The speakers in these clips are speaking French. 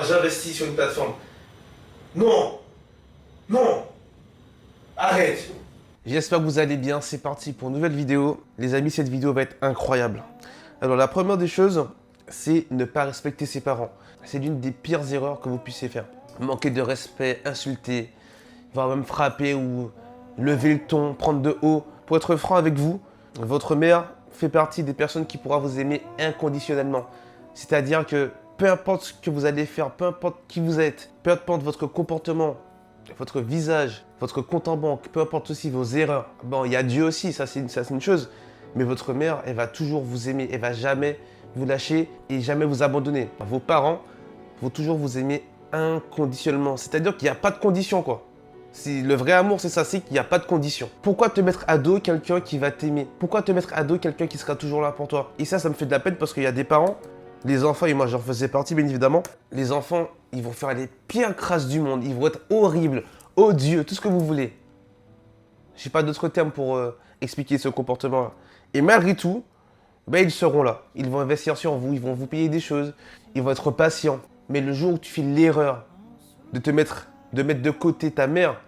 j'investis sur une plateforme. Non. Non. Arrête. J'espère que vous allez bien, c'est parti pour une nouvelle vidéo. Les amis, cette vidéo va être incroyable. Alors la première des choses, c'est ne pas respecter ses parents. C'est l'une des pires erreurs que vous puissiez faire. Manquer de respect, insulter, voire même frapper ou lever le ton, prendre de haut. Pour être franc avec vous, votre mère fait partie des personnes qui pourra vous aimer inconditionnellement. C'est-à-dire que peu importe ce que vous allez faire, peu importe qui vous êtes, peu importe votre comportement, votre visage, votre compte en banque, peu importe aussi vos erreurs. Bon, il y a Dieu aussi, ça c'est une chose. Mais votre mère, elle va toujours vous aimer. Elle va jamais vous lâcher et jamais vous abandonner. Vos parents vont toujours vous aimer inconditionnellement. C'est-à-dire qu'il n'y a pas de condition, quoi. Le vrai amour, c'est ça, c'est qu'il n'y a pas de condition. Pourquoi te mettre à dos quelqu'un qui va t'aimer? Pourquoi te mettre à dos quelqu'un qui sera toujours là pour toi? Et ça me fait de la peine parce qu'il y a des parents, les enfants, et moi j'en faisais partie bien évidemment, les enfants, ils vont faire les pires crasses du monde. Ils vont être horribles, odieux, tout ce que vous voulez. Je n'ai pas d'autres termes pour expliquer ce comportement-là. Et malgré tout, ben, ils seront là. Ils vont investir sur vous, ils vont vous payer des choses, ils vont être patients. Mais le jour où tu fais l'erreur de mettre de côté ta mère,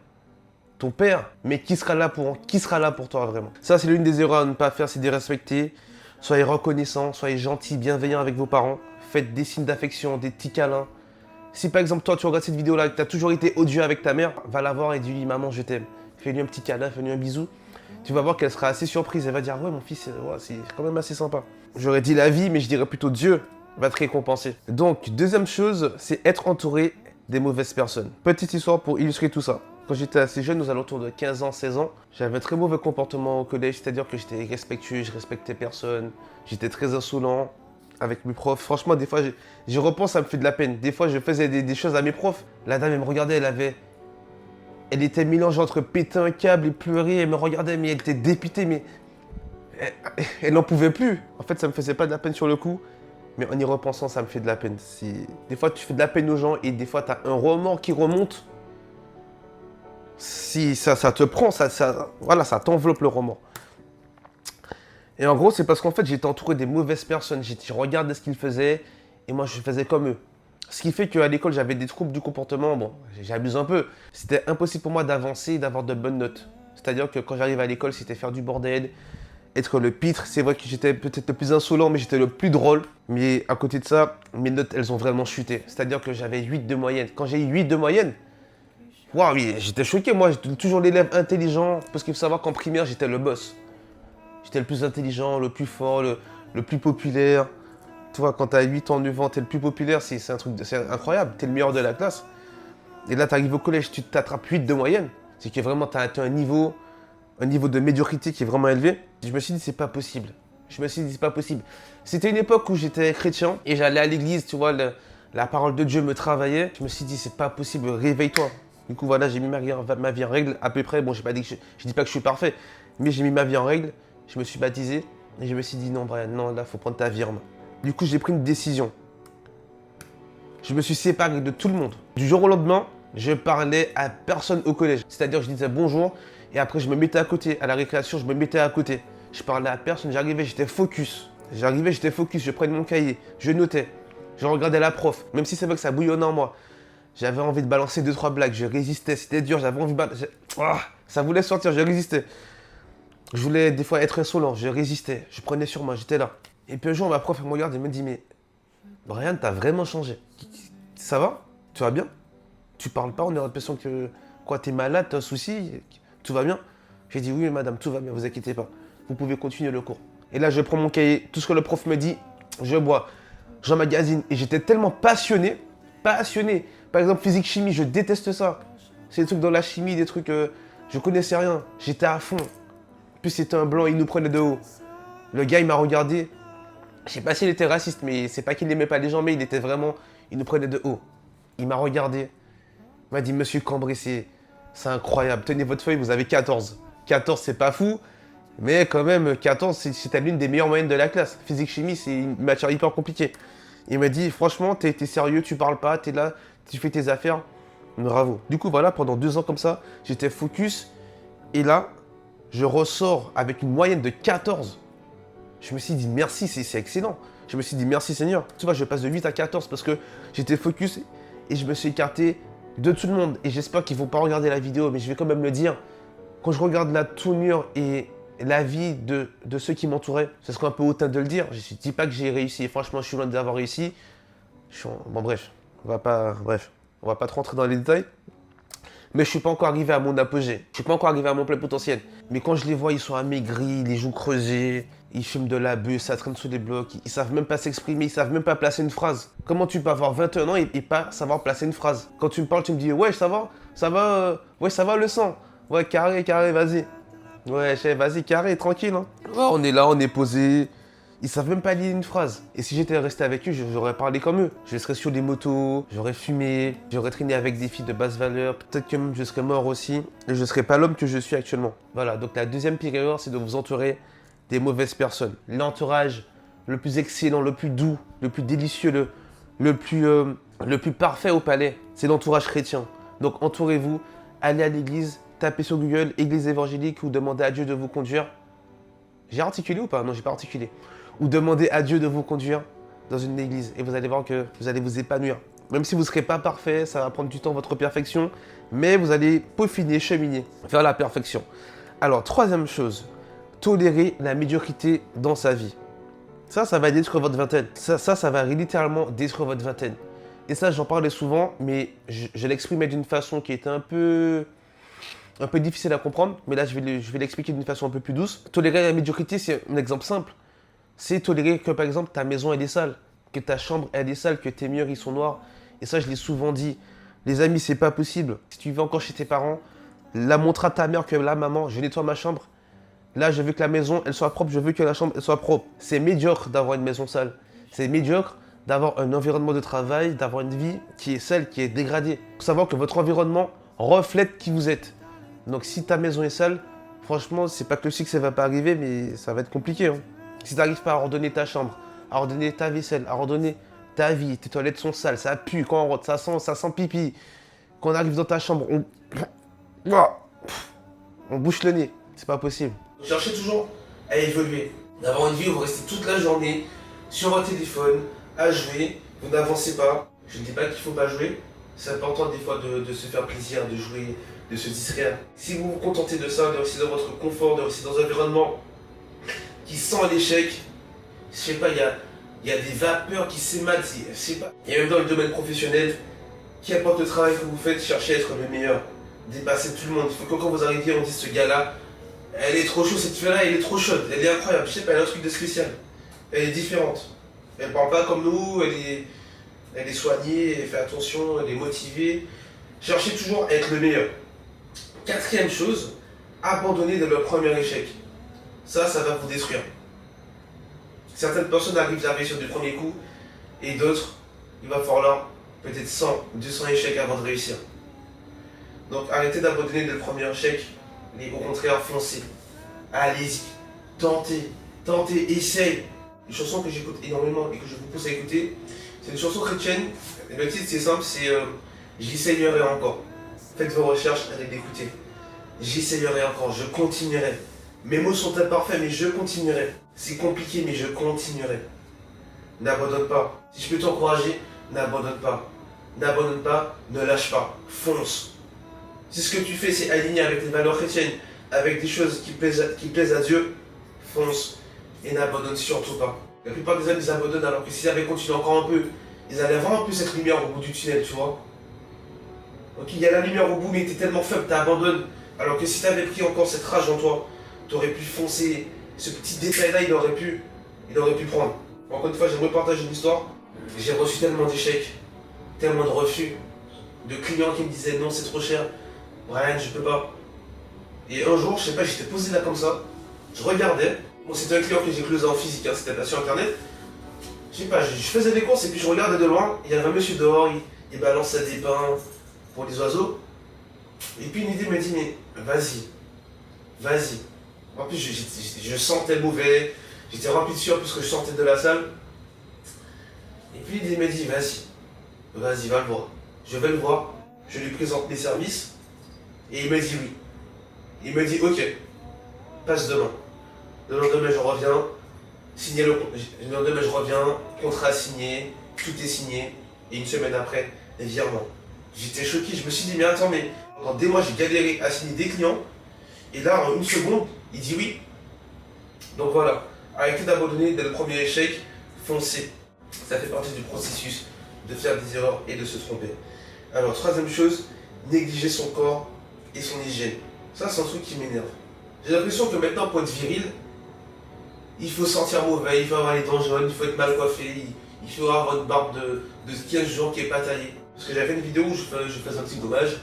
ton père, mais qui sera là pour toi vraiment? Ça, c'est l'une des erreurs à ne pas faire, c'est de les respecter. Soyez reconnaissants, soyez gentils, bienveillants avec vos parents. Faites des signes d'affection, des petits câlins. Si par exemple, toi, tu regardes cette vidéo-là et que tu as toujours été odieux avec ta mère, va la voir et dis-lui, maman, je t'aime. Fais-lui un petit câlin, fais-lui un bisou. Tu vas voir qu'elle sera assez surprise. Elle va dire, ouais, mon fils, ouais, c'est quand même assez sympa. J'aurais dit la vie, mais je dirais plutôt Dieu va te récompenser. Donc, deuxième chose, c'est être entouré des mauvaises personnes. Petite histoire pour illustrer tout ça. Quand j'étais assez jeune, aux alentours de 15 ans, 16 ans, j'avais un très mauvais comportement au collège, c'est-à-dire que j'étais irrespectueux, je respectais personne, j'étais très insolent avec mes profs. Franchement, des fois, j'y repense, ça me fait de la peine. Des fois, je faisais des choses à mes profs. La dame, elle me regardait, elle était mélangée entre péter un câble et pleurer. Elle me regardait, mais elle était dépitée, mais elle n'en pouvait plus. En fait, ça me faisait pas de la peine sur le coup, mais en y repensant, ça me fait de la peine. Des fois, tu fais de la peine aux gens et des fois, tu as un remords qui remonte. Si ça te prend, voilà, ça t'enveloppe le remords. Et en gros, c'est parce qu'en fait, j'étais entouré des mauvaises personnes. Je regardais ce qu'ils faisaient et moi, je faisais comme eux. Ce qui fait qu'à l'école, j'avais des troubles du comportement. Bon, j'abuse un peu. C'était impossible pour moi d'avancer et d'avoir de bonnes notes. C'est-à-dire que quand j'arrivais à l'école, c'était faire du bordel, être le pitre. C'est vrai que j'étais peut-être le plus insolent, mais j'étais le plus drôle. Mais à côté de ça, mes notes, elles ont vraiment chuté. C'est-à-dire que j'avais 8 de moyenne. Quand j'ai eu 8 de moyenne, waouh, oui, j'étais choqué. Moi, j'étais toujours l'élève intelligent. Parce qu'il faut savoir qu'en primaire, j'étais le boss. J'étais le plus intelligent, le plus fort, le plus populaire. Tu vois, quand t'as 8 ans, 9 ans, t'es le plus populaire, c'est incroyable. T'es le meilleur de la classe. Et là, t'arrives au collège, tu t'attrapes 8 de moyenne. C'est que vraiment, t'as un niveau de médiocrité qui est vraiment élevé. Je me suis dit, c'est pas possible. Je me suis dit, c'est pas possible. C'était une époque où j'étais chrétien et j'allais à l'église, tu vois, la parole de Dieu me travaillait. Je me suis dit, c'est pas possible, réveille-toi. Du coup, voilà, j'ai mis ma vie en règle à peu près. Bon, j'ai pas dit je dis pas que je suis parfait, mais j'ai mis ma vie en règle. Je me suis baptisé et je me suis dit, non, Brian, non, là, faut prendre ta vie en main. Du coup, j'ai pris une décision. Je me suis séparé de tout le monde. Du jour au lendemain, je parlais à personne au collège. C'est-à-dire, je disais bonjour et après, je me mettais à côté. À la récréation, je me mettais à côté. Je parlais à personne. J'arrivais, j'étais focus. Je prenais mon cahier, je notais. Je regardais la prof, même si c'est vrai que ça bouillonnait en moi. J'avais envie de balancer 2-3 blagues. Je résistais, c'était dur. J'avais envie de balancer. Ça voulait sortir, je résistais. Je voulais des fois être insolent, je résistais. Je prenais sur moi, j'étais là. Et puis un jour, ma prof, elle me regarde et me dit, mais Brian, t'as vraiment changé. Ça va? Tu vas bien? Tu parles pas, on a l'impression que, quoi, t'es malade, t'as un souci? Tout va bien? J'ai dit, oui, madame, tout va bien, vous inquiétez pas. Vous pouvez continuer le cours. Et là, je prends mon cahier, tout ce que le prof me dit, je bois. J'emmagasine. Et j'étais tellement passionné. Par exemple, physique-chimie, je déteste ça. C'est des trucs dans la chimie, des trucs, je connaissais rien. J'étais à fond. En plus, c'était un blanc, il nous prenait de haut. Le gars, il m'a regardé. Je sais pas s'il était raciste, mais c'est pas qu'il n'aimait pas les gens, mais il nous prenait de haut. Il m'a regardé. Il m'a dit, monsieur Cambrai, c'est incroyable. Tenez votre feuille, vous avez 14. 14, c'est pas fou, mais quand même, 14, c'était l'une des meilleures moyennes de la classe. Physique-chimie, c'est une matière hyper compliquée. Il m'a dit, franchement, t'es sérieux, tu parles pas, t'es là, tu fais tes affaires. Bravo. Du coup, voilà, pendant 2 ans comme ça, j'étais focus. Et là, je ressors avec une moyenne de 14. Je me suis dit merci, c'est excellent. Je me suis dit merci Seigneur. Tu vois, je passe de 8 à 14 parce que j'étais focus et je me suis écarté de tout le monde. Et j'espère qu'ils vont pas regarder la vidéo, mais je vais quand même le dire. Quand je regarde la tournure et la vie de ceux qui m'entouraient, ce serait un peu hautain de le dire. Je ne dis pas que j'ai réussi. Franchement, je suis loin d'avoir réussi. Bon, bref, on va pas trop rentrer dans les détails. Mais je suis pas encore arrivé à mon apogée. Je suis pas encore arrivé à mon plein potentiel. Mais quand je les vois, ils sont amaigris, les joues creusées, ils fument de la bœuf, ça traîne sous les blocs, ils savent même pas s'exprimer, ils savent même pas placer une phrase. Comment tu peux avoir 21 ans et pas savoir placer une phrase? Quand tu me parles, tu me dis ouais, ça va, ouais, ça va le sang. Ouais, carré, vas-y. Ouais, chef, vas-y, carré, tranquille. Hein. Ouais, on est là, on est posé. Ils savent même pas lire une phrase. Et si j'étais resté avec eux, j'aurais parlé comme eux. Je serais sur des motos, j'aurais fumé, j'aurais traîné avec des filles de basse valeur. Peut-être que même je serais mort aussi. Et je serais pas l'homme que je suis actuellement. Voilà, donc la deuxième pire erreur, c'est de vous entourer des mauvaises personnes. L'entourage le plus excellent, le plus doux, le plus délicieux, le plus parfait au palais, c'est l'entourage chrétien. Donc entourez-vous, allez à l'église, tapez sur Google, église évangélique ou demandez à Dieu de vous conduire. J'ai articulé ou pas? Non, j'ai pas articulé. Ou demandez à Dieu de vous conduire dans une église et vous allez voir que vous allez vous épanouir. Même si vous ne serez pas parfait, ça va prendre du temps votre perfection, mais vous allez peaufiner, cheminer vers la perfection. Alors, troisième chose, tolérer la médiocrité dans sa vie. Ça va détruire votre vingtaine. Ça va littéralement détruire votre vingtaine. Et ça, j'en parlais souvent, mais je l'exprimais d'une façon qui était un peu difficile à comprendre, mais là, je vais l'expliquer d'une façon un peu plus douce. Tolérer la médiocrité, c'est un exemple simple. C'est tolérer que, par exemple, ta maison, elle est sale, que ta chambre, elle est sale, que tes murs, ils sont noirs. Et ça, je l'ai souvent dit. Les amis, c'est pas possible. Si tu vas encore chez tes parents, là, montre à ta mère que là, maman, je nettoie ma chambre. Là, je veux que la maison, elle soit propre, je veux que la chambre, elle soit propre. C'est médiocre d'avoir une maison sale. C'est médiocre d'avoir un environnement de travail, d'avoir une vie qui est sale, qui est dégradée. Il faut savoir que votre environnement reflète qui vous êtes. Donc, si ta maison est sale, franchement, c'est pas que le succès va pas arriver, mais ça va être compliqué. Hein. Si tu n'arrives pas à ordonner ta chambre, à ordonner ta vaisselle, à ordonner ta vie, tes toilettes sont sales, ça pue, quand on rentre, ça sent pipi. Quand on arrive dans ta chambre, on bouche le nez. C'est pas possible. Cherchez toujours à évoluer. D'avoir une vie où vous restez toute la journée sur votre téléphone, à jouer, vous n'avancez pas. Je ne dis pas qu'il ne faut pas jouer. C'est important des fois de se faire plaisir, de jouer, de se distraire. Si vous vous contentez de ça, de rester dans votre confort, de rester dans un environnement qui sent l'échec, je sais pas, il y a des vapeurs qui s'émanent, je sais pas. Et même dans le domaine professionnel, qui apporte le travail que vous faites, cherchez à être le meilleur, dépasser tout le monde. Il faut que quand vous arriviez, on dise ce gars-là, elle est trop chaude, cette fille-là, elle est trop chaude, elle est incroyable, je sais pas, elle a un truc de spécial. Elle est différente. Elle parle pas comme nous, elle est soignée, elle fait attention, elle est motivée. Cherchez toujours à être le meilleur. Quatrième chose, abandonner dès le premier échec. Ça va vous détruire. Certaines personnes arrivent à réussir du premier coup, et d'autres, il va falloir peut-être 100 ou 200 échecs avant de réussir. Donc arrêtez d'abandonner dès le premier échec, mais au contraire, foncez. Allez-y, tentez, essayez. Une chanson que j'écoute énormément et que je vous pousse à écouter, c'est une chanson chrétienne. Le titre c'est simple, c'est J'essayerai encore. Faites vos recherches, allez l'écouter. J'essayerai encore, je continuerai. Mes mots sont imparfaits, mais je continuerai. C'est compliqué, mais je continuerai. N'abandonne pas. Si je peux t'encourager, n'abandonne pas. N'abandonne pas, ne lâche pas. Fonce. Si ce que tu fais, c'est aligné avec les valeurs chrétiennes, avec des choses qui plaisent à Dieu, fonce et n'abandonne surtout pas. La plupart des hommes, ils abandonnent alors que s'ils avaient continué encore un peu, ils allaient avoir un peu cette lumière au bout du tunnel, tu vois. Ok, il y a la lumière au bout, mais t'es tellement faible, t'abandonnes. Alors que si t'avais pris encore cette rage en toi, t'aurais pu foncer. Ce petit détail-là, il aurait pu prendre. Encore une fois, j'aimerais partager une histoire. J'ai reçu tellement d'échecs, tellement de refus, de clients qui me disaient non, c'est trop cher. Brian, je peux pas. Et un jour, je sais pas, j'étais posé là comme ça, je regardais. Bon, c'était un client que j'ai closé en physique, hein, c'était pas sur internet. Je sais pas, je faisais des courses et puis je regardais de loin, il y avait un monsieur dehors, il balançait des pains pour les oiseaux. Et puis une idée me dit, mais vas-y. En plus, je sentais mauvais, j'étais rempli de sueur puisque je sortais de la salle. Et puis l'idée me dit, vas-y, va le voir. Je vais le voir, je lui présente mes services et il me dit oui. Il me dit, ok, passe demain. Le lendemain, je reviens, le lendemain, je reviens, contrat signé, tout est signé. Et une semaine après, les virements. J'étais choqué, je me suis dit, mais attends, mais pendant des mois, j'ai galéré à signer des clients. Et là, en une seconde, il dit oui. Donc voilà, arrêtez d'abandonner dès le premier échec, foncez. Ça fait partie du processus de faire des erreurs et de se tromper. Alors, troisième chose, négliger son corps et son hygiène. Ça, c'est un truc qui m'énerve. J'ai l'impression que maintenant, pour être viril, il faut sentir mauvais, il faut avoir les dents jaunes, il faut être mal coiffé, il faut avoir une barbe de 15 jours qui n'est pas taillée. Parce que j'avais une vidéo où je faisais un petit gommage,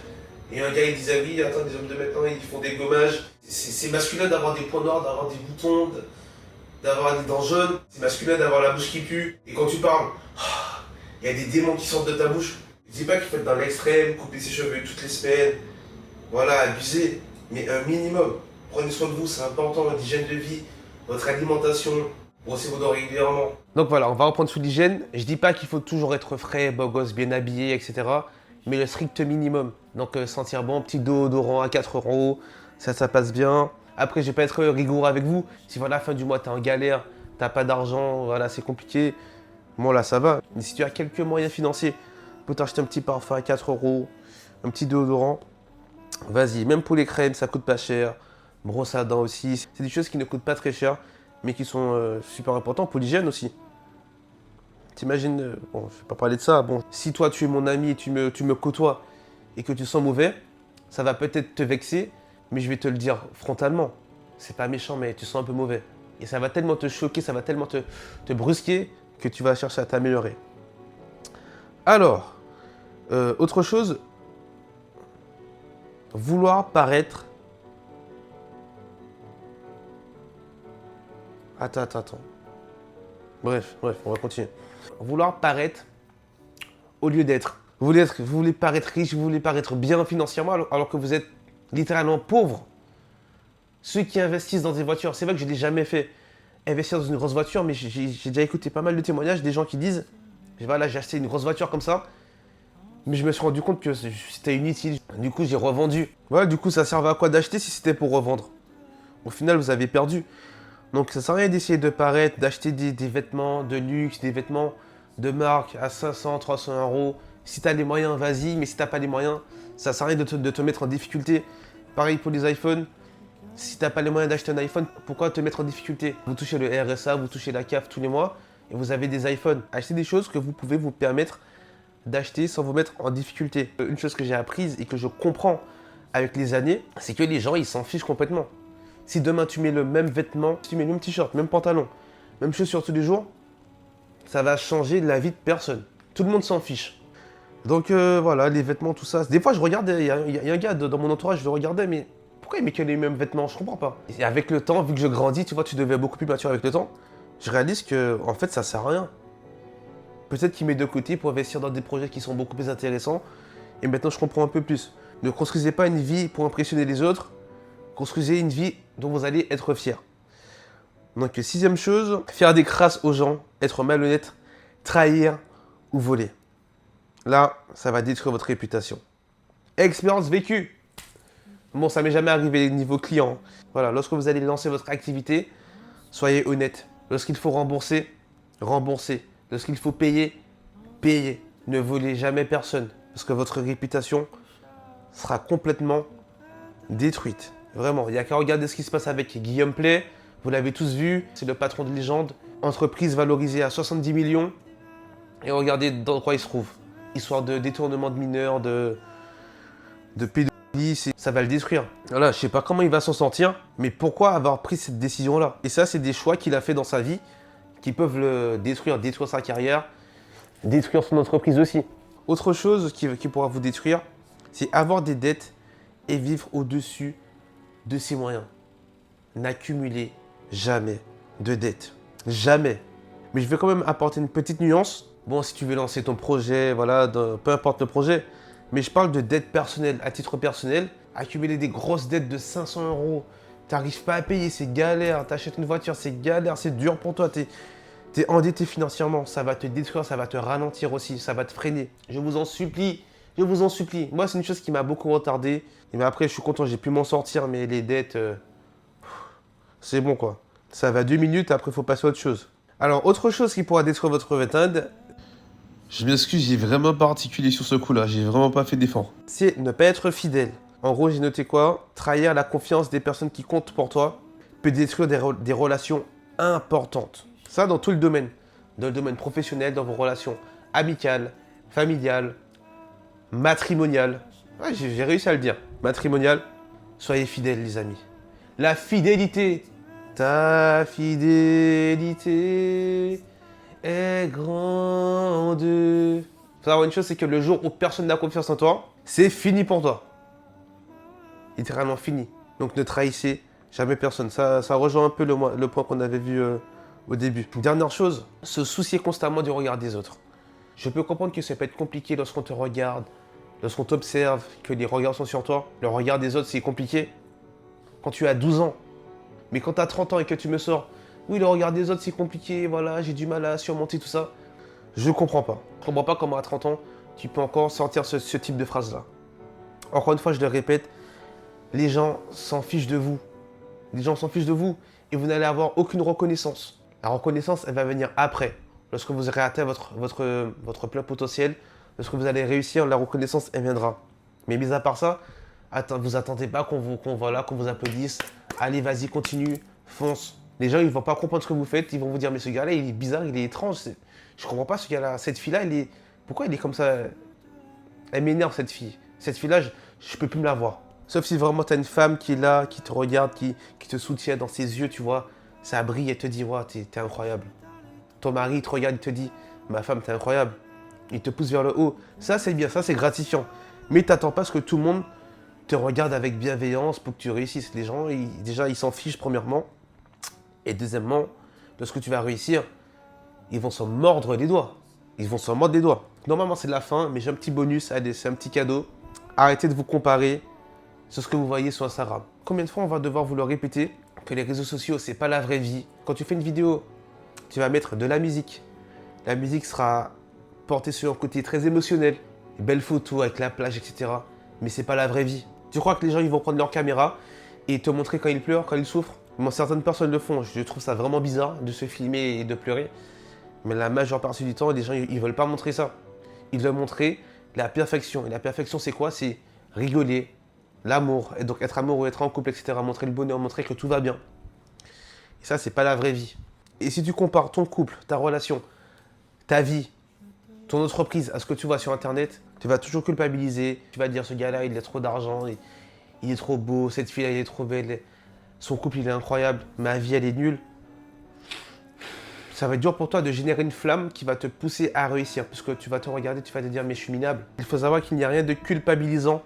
et un gars il disait oui, attends, les hommes de maintenant ils font des gommages. C'est masculin d'avoir des points noirs, d'avoir des boutons, d'avoir des dents jaunes. C'est masculin d'avoir la bouche qui pue. Et quand tu parles, il y a des démons qui sortent de ta bouche. Je dis pas qu'il faut être dans l'extrême, couper ses cheveux toutes les semaines, voilà, abuser, mais un minimum. Prenez soin de vous, c'est important, votre hygiène de vie, votre alimentation, brossez vos dents régulièrement. Donc voilà, on va reprendre sous l'hygiène. Je dis pas qu'il faut toujours être frais, beau gosse, bien habillé, etc. Mais le strict minimum. Donc sentir bon, petit déodorant à 4 euros, ça passe bien. Après, je vais pas être rigoureux avec vous. Si voilà, la fin du mois, t'es en galère, t'as pas d'argent, voilà, c'est compliqué. Bon là, ça va. Mais si tu as quelques moyens financiers, pour t'acheter un petit parfum à 4 euros, un petit déodorant, vas-y. Même pour les crèmes, ça coûte pas cher. Brosse à dents aussi. C'est des choses qui ne coûtent pas très cher, mais qui sont super importantes pour l'hygiène aussi. T'imagines, bon, je vais pas parler de ça. Bon, si toi, tu es mon ami et tu me côtoies et que tu sens mauvais, ça va peut-être te vexer, mais je vais te le dire frontalement. C'est pas méchant, mais tu sens un peu mauvais. Et ça va tellement te choquer, ça va tellement te brusquer que tu vas chercher à t'améliorer. Alors, autre chose, vouloir paraître... Attends. Bref, on va continuer. Vouloir paraître au lieu d'être. Vous voulez paraître riche, vous voulez paraître bien financièrement alors que vous êtes littéralement pauvre. Ceux qui investissent dans des voitures, c'est vrai que je ne l'ai jamais fait, investir dans une grosse voiture, mais j'ai déjà écouté pas mal de témoignages des gens qui disent, voilà, j'ai acheté une grosse voiture comme ça, mais je me suis rendu compte que c'était inutile. Du coup, j'ai revendu. Voilà, du coup, ça servait à quoi d'acheter si c'était pour revendre? Au final, vous avez perdu. Donc, ça sert à rien d'essayer de paraître, d'acheter des vêtements de luxe, des vêtements de marque à 500, 300 euros. Si tu as les moyens, vas-y, mais si tu n'as pas les moyens, ça sert à rien de te mettre en difficulté. Pareil pour les iPhones. Si tu n'as pas les moyens d'acheter un iPhone, pourquoi te mettre en difficulté? Vous touchez le RSA, vous touchez la CAF tous les mois et vous avez des iPhones. Achetez des choses que vous pouvez vous permettre d'acheter sans vous mettre en difficulté. Une chose que j'ai apprise et que je comprends avec les années, c'est que les gens, ils s'en fichent complètement. Si demain tu mets le même vêtement, si tu mets le même t-shirt, même pantalon, même chaussures tous les jours, ça va changer la vie de personne. Tout le monde s'en fiche. Donc voilà, les vêtements, tout ça. Des fois, je regardais, il y a un gars dans mon entourage, je le regardais, mais pourquoi il met que les mêmes vêtements? Je comprends pas. Et avec le temps, vu que je grandis, tu vois, tu deviens beaucoup plus mature avec le temps, je réalise que, en fait, ça sert à rien. Peut-être qu'il met de côté pour investir dans des projets qui sont beaucoup plus intéressants. Et maintenant, je comprends un peu plus. Ne construisez pas une vie pour impressionner les autres. Construisez une vie dont vous allez être fier. Donc, sixième chose, faire des crasses aux gens, être malhonnête, trahir ou voler. Là, ça va détruire votre réputation. Expérience vécue. Bon, ça m'est jamais arrivé niveau client. Voilà, lorsque vous allez lancer votre activité, soyez honnête. Lorsqu'il faut rembourser, remboursez. Lorsqu'il faut payer, payez. Ne volez jamais personne. Parce que votre réputation sera complètement détruite. Vraiment, il n'y a qu'à regarder ce qui se passe avec Guillaume Play. Vous l'avez tous vu, c'est le patron de Légende. Entreprise valorisée à 70 millions. Et regardez dans quoi il se trouve. Histoire de détournement de mineurs, de pédophilie, ça va le détruire. Voilà, je sais pas comment il va s'en sortir, mais pourquoi avoir pris cette décision-là? Et ça, c'est des choix qu'il a fait dans sa vie qui peuvent le détruire sa carrière, détruire son entreprise aussi. Autre chose qui pourra vous détruire, c'est avoir des dettes et vivre au-dessus de ses moyens. N'accumulez jamais de dettes. Jamais. Mais je vais quand même apporter une petite nuance. Bon, si tu veux lancer ton projet, voilà, peu importe le projet, mais je parle de dettes personnelles, à titre personnel. Accumuler des grosses dettes de 500 euros, t'arrives pas à payer, c'est galère. T'achètes une voiture, c'est galère, c'est dur pour toi. T'es endetté financièrement, ça va te détruire, ça va te ralentir aussi, ça va te freiner. Je vous en supplie, je vous en supplie. Moi, c'est une chose qui m'a beaucoup retardé. Mais après, je suis content, j'ai pu m'en sortir, mais les dettes, c'est bon quoi. Ça va 2 minutes, après, il faut passer à autre chose. Alors, autre chose qui pourra détruire votre méthode, Je m'excuse, j'ai vraiment pas articulé sur ce coup-là, j'ai vraiment pas fait d'effort. C'est ne pas être fidèle. En gros, j'ai noté quoi? Trahir la confiance des personnes qui comptent pour toi peut détruire des relations importantes. Ça, dans tout le domaine. Dans le domaine professionnel, dans vos relations amicales, familiales, matrimoniales. Ouais, j'ai réussi à le dire. Matrimonial, soyez fidèles, les amis. La fidélité. Ta fidélité est grande. Faut savoir une chose, c'est que le jour où personne n'a confiance en toi, c'est fini pour toi. Littéralement fini. Donc ne trahissez jamais personne. Ça rejoint un peu le point qu'on avait vu au début. Dernière chose, se soucier constamment du regard des autres. Je peux comprendre que ça peut être compliqué lorsqu'on te regarde, lorsqu'on t'observe, que les regards sont sur toi. Le regard des autres, c'est compliqué quand tu as 12 ans. Mais quand tu as 30 ans et que tu me sors, oui, le regard des autres, c'est compliqué, voilà, j'ai du mal à surmonter tout ça. Je comprends pas. Je comprends pas comment à 30 ans, tu peux encore sortir ce type de phrase-là. Encore une fois, je le répète, les gens s'en fichent de vous. Les gens s'en fichent de vous et vous n'allez avoir aucune reconnaissance. La reconnaissance, elle va venir après. Lorsque vous aurez atteint votre plein potentiel, lorsque vous allez réussir, la reconnaissance, elle viendra. Mais mis à part ça, vous attendez pas qu'on vous applaudisse. Allez, vas-y, continue, fonce. Les gens, ils vont pas comprendre ce que vous faites. Ils vont vous dire, mais ce gars-là, il est bizarre, il est étrange. Je comprends pas ce gars-là. Cette fille-là, pourquoi elle est comme ça? Elle m'énerve, cette fille. Cette fille-là, je peux plus me la voir. Sauf si vraiment tu as une femme qui est là, qui te regarde, qui te soutient dans ses yeux, tu vois. Ça brille, elle te dit, ouais, t'es incroyable. Ton mari, il te regarde, il te dit, ma femme, t'es incroyable. Il te pousse vers le haut. Ça, c'est bien, ça, c'est gratifiant. Mais t'attends pas à ce que tout le monde te regarde avec bienveillance pour que tu réussisses. Les gens, déjà, ils s'en fichent, premièrement. Et deuxièmement, lorsque tu vas réussir, ils vont s'en mordre les doigts. Ils vont s'en mordre les doigts. Normalement, c'est la fin, mais j'ai un petit bonus, allez, c'est un petit cadeau. Arrêtez de vous comparer sur ce que vous voyez sur Instagram. Combien de fois on va devoir vous le répéter que les réseaux sociaux, c'est pas la vraie vie. Quand tu fais une vidéo, tu vas mettre de la musique. La musique sera portée sur un côté très émotionnel. Des belles photos avec la plage, etc. Mais c'est pas la vraie vie. Tu crois que les gens ils vont prendre leur caméra et te montrer quand ils pleurent, quand ils souffrent? Moi, certaines personnes le font. Je trouve ça vraiment bizarre de se filmer et de pleurer. Mais la majeure partie du temps, les gens ils veulent pas montrer ça. Ils veulent montrer la perfection. Et la perfection, c'est quoi? C'est rigoler, l'amour, et donc être amoureux, être en couple, etc. Montrer le bonheur, montrer que tout va bien. Et ça, c'est pas la vraie vie. Et si tu compares ton couple, ta relation, ta vie, ton entreprise à ce que tu vois sur Internet, tu vas toujours culpabiliser. Tu vas dire, ce gars-là, il a trop d'argent, il est trop beau, cette fille-là, elle est trop belle, son couple, il est incroyable, ma vie, elle est nulle. Ça va être dur pour toi de générer une flamme qui va te pousser à réussir. Parce que tu vas te regarder, tu vas te dire, mais je suis minable. Il faut savoir qu'il n'y a rien de culpabilisant,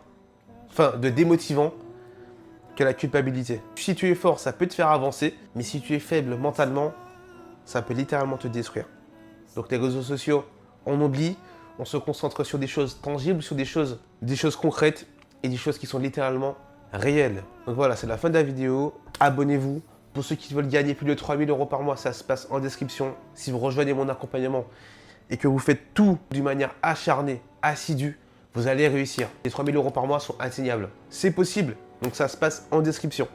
enfin de démotivant, que la culpabilité. Si tu es fort, ça peut te faire avancer. Mais si tu es faible mentalement, ça peut littéralement te détruire. Donc les réseaux sociaux, on oublie. On se concentre sur des choses tangibles, sur des choses concrètes et des choses qui sont littéralement réelles. Donc voilà, c'est la fin de la vidéo. Abonnez-vous. Pour ceux qui veulent gagner plus de 3000 € par mois, ça se passe en description. Si vous rejoignez mon accompagnement et que vous faites tout d'une manière acharnée, assidue, vous allez réussir. Les 3000 € par mois sont atteignables. C'est possible, donc ça se passe en description.